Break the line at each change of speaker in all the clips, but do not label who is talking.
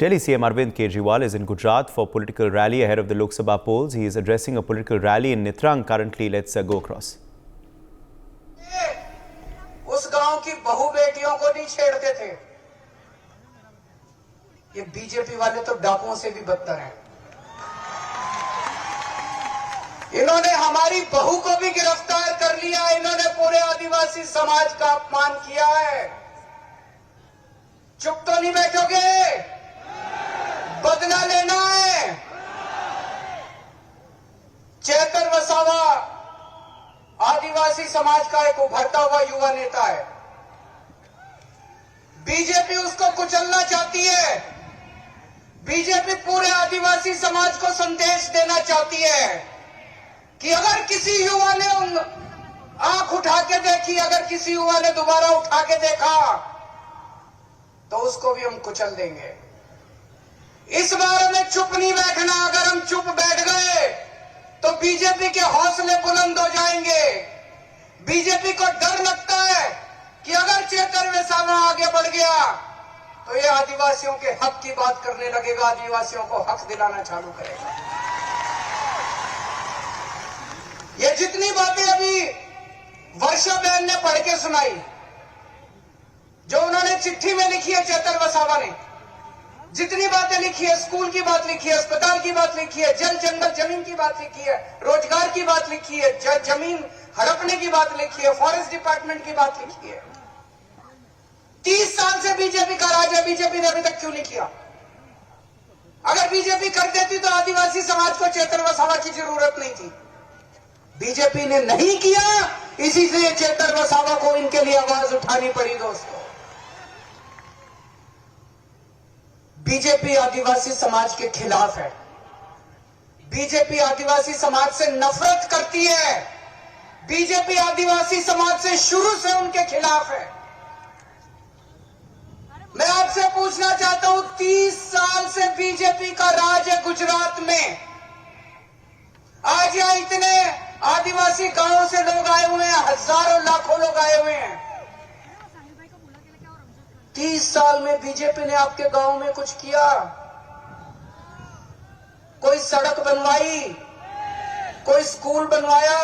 Delhi CM Arvind Kejriwal is in Gujarat for a political rally ahead of the Lok Sabha polls. He is addressing a political rally in Nitrang currently. Let's go across.
उस गांव की बहू बेटियों को नहीं छेड़ते थे। ये BJP वाले तो डाकुओं से भी बदतर हैं। इन्होंने हमारी बहू को भी गिरफ्तार कर लिया। इन्होंने पूरे आदिवासी समाज का अपमान किया है। चुप तो नहीं बैठोगे? बदला लेना है। चेतन वसावा आदिवासी समाज का एक उभरता हुआ युवा नेता है। बीजेपी उसको कुचलना चाहती है। बीजेपी पूरे आदिवासी समाज को संदेश देना चाहती है कि अगर किसी युवा ने आंख उठा के देखी, अगर किसी युवा ने दोबारा उठा के देखा तो उसको भी हम कुचल देंगे। इस बार हमें चुप नहीं बैठना। अगर हम चुप बैठ गए तो बीजेपी के हौसले बुलंद हो जाएंगे। बीजेपी को डर लगता है कि अगर चेतन वसावा आगे बढ़ गया तो ये आदिवासियों के हक की बात करने लगेगा, आदिवासियों को हक दिलाना चालू करेगा। ये जितनी बातें अभी वर्षा बहन ने पढ़ के सुनाई, जो उन्होंने चिट्ठी में लिखी है चेतन वसावा ने, जितनी बातें लिखी है, स्कूल की बात लिखी है, अस्पताल की बात लिखी है, जल जंगल जमीन की बात लिखी है, रोजगार की बात लिखी है, जमीन हड़पने की बात लिखी है, फॉरेस्ट डिपार्टमेंट की बात लिखी है। 30 साल से बीजेपी का राज है। बीजेपी ने अभी तक क्यों नहीं किया? अगर बीजेपी कर देती तो आदिवासी समाज को चेतन वसावा की जरूरत नहीं थी। बीजेपी ने नहीं किया, इसी से चेतन वसावा को इनके लिए आवाज उठानी पड़ी। दोस्तों, बीजेपी आदिवासी समाज के खिलाफ है। बीजेपी आदिवासी समाज से नफरत करती है। बीजेपी आदिवासी समाज से शुरू से उनके खिलाफ है। मैं आपसे पूछना चाहता हूं, 30 साल से बीजेपी का राज है गुजरात में। आज यहां इतने आदिवासी गांवों से लोग आए हुए हैं, हजारों लाखों लोग आए हुए हैं। 30 साल में बीजेपी ने आपके गांव में कुछ किया? कोई सड़क बनवाई? कोई स्कूल बनवाया?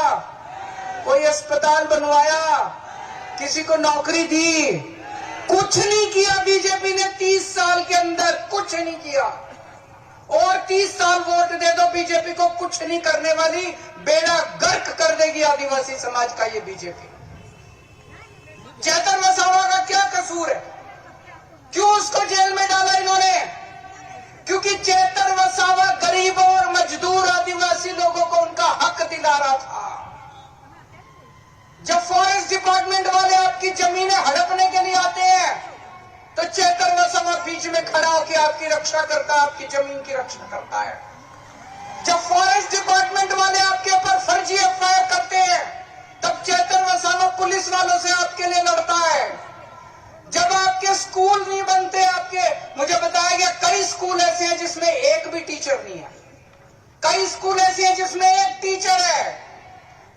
कोई अस्पताल बनवाया? किसी को नौकरी दी? कुछ नहीं किया बीजेपी ने 30 साल के अंदर, कुछ नहीं किया। और 30 साल वोट दे दो बीजेपी को, कुछ नहीं करने वाली, बेड़ा गर्क कर देगी आदिवासी समाज का ये बीजेपी। चेतन वसावा का क्या कसूर है? क्यों उसको जेल में डाला इन्होंने? क्योंकि चेतन वसावा गरीबों और मजदूर आदिवासी लोगों को उनका हक दिला रहा था। जब फॉरेस्ट डिपार्टमेंट वाले आपकी जमीनें हड़पने के लिए आते हैं तो चेतन वसावा बीच में खड़ा होकर आपकी रक्षा करता है, आपकी जमीन की रक्षा करता है। जब फॉरेस्ट डिपार्टमेंट वाले आपके ऊपर फर्जी एफआईआर करते हैं तब चेतन वसावा पुलिस वालों से आपके लिए लड़ता है। जब आपके स्कूल नहीं बनते, मुझे बताया गया कई स्कूल ऐसे हैं जिसमें एक भी टीचर नहीं है, कई स्कूल ऐसे हैं जिसमें एक टीचर है।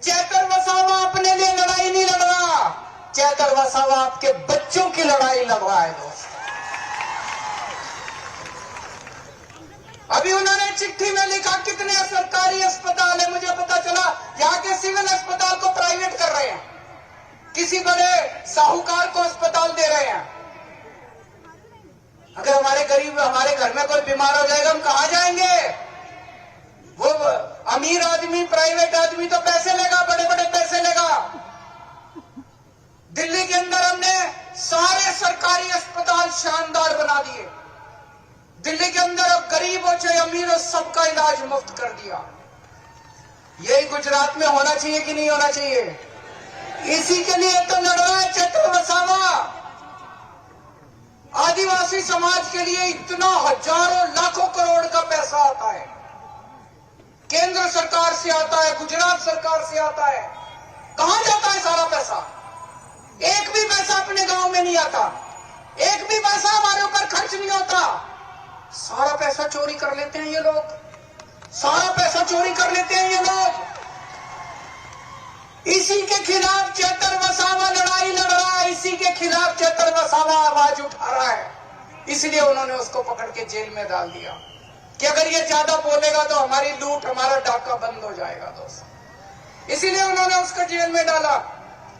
चेतन वसावा अपने लिए लड़ाई नहीं लड़ रहा, चेतन वसावा आपके बच्चों की लड़ाई लड़ रहा है। दोस्त, अभी उन्होंने चिट्ठी में लिखा कितने सरकारी अस्पताल है, मुझे पता चला यहाँ के सिविल अस्पताल को प्राइवेट कर रहे हैं, किसी बड़े साहूकार को अस्पताल दे रहे हैं। अगर हमारे गरीब, हमारे घर में कोई बीमार हो जाएगा, हम कहां जाएंगे? वो अमीर आदमी, प्राइवेट आदमी तो पैसे लेगा, बड़े बड़े पैसे लेगा। दिल्ली के अंदर हमने सारे सरकारी अस्पताल शानदार बना दिए। दिल्ली के अंदर अब गरीब हो चाहे अमीर हो, सबका इलाज मुफ्त कर दिया। यही गुजरात में होना चाहिए कि नहीं होना चाहिए? इसी के लिए तो लड़ रहा है चेतन वसावा। आदिवासी समाज के लिए इतना हजारों लाखों करोड़ का पैसा आता है, केंद्र सरकार से आता है, गुजरात सरकार से आता है। कहां जाता है सारा पैसा? एक भी पैसा अपने गांव में नहीं आता, एक भी पैसा हमारे ऊपर खर्च नहीं होता। सारा पैसा चोरी कर लेते हैं ये लोग, सारा पैसा चोरी कर लेते हैं ये लोग। इसी के खिलाफ चेतन वसावा लड़ाई लड़ रहा है, इसी के खिलाफ चेतन वसावा आवाज उठा रहा है। इसलिए उन्होंने उसको पकड़ के जेल में डाल दिया कि अगर ये ज्यादा बोलेगा तो हमारी लूट, हमारा डाका बंद हो जाएगा दोस्तों। इसीलिए उन्होंने उसको जेल में डाला।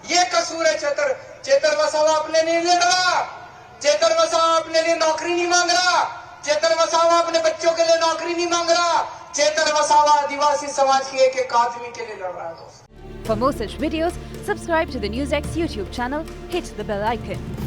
ये कसूर है चेतर वसावा अपने लिए लड़ रहा, चेतर वसावा अपने लिए नौकरी नहीं मांग रहा, चेतर वसावा अपने बच्चों के लिए नौकरी नहीं मांग रहा, चेतर वसावा आदिवासी समाज की एक आदमी के लिए लड़ रहा है दोस्तों।
For more such videos, subscribe to the NewsX YouTube channel, hit the bell icon.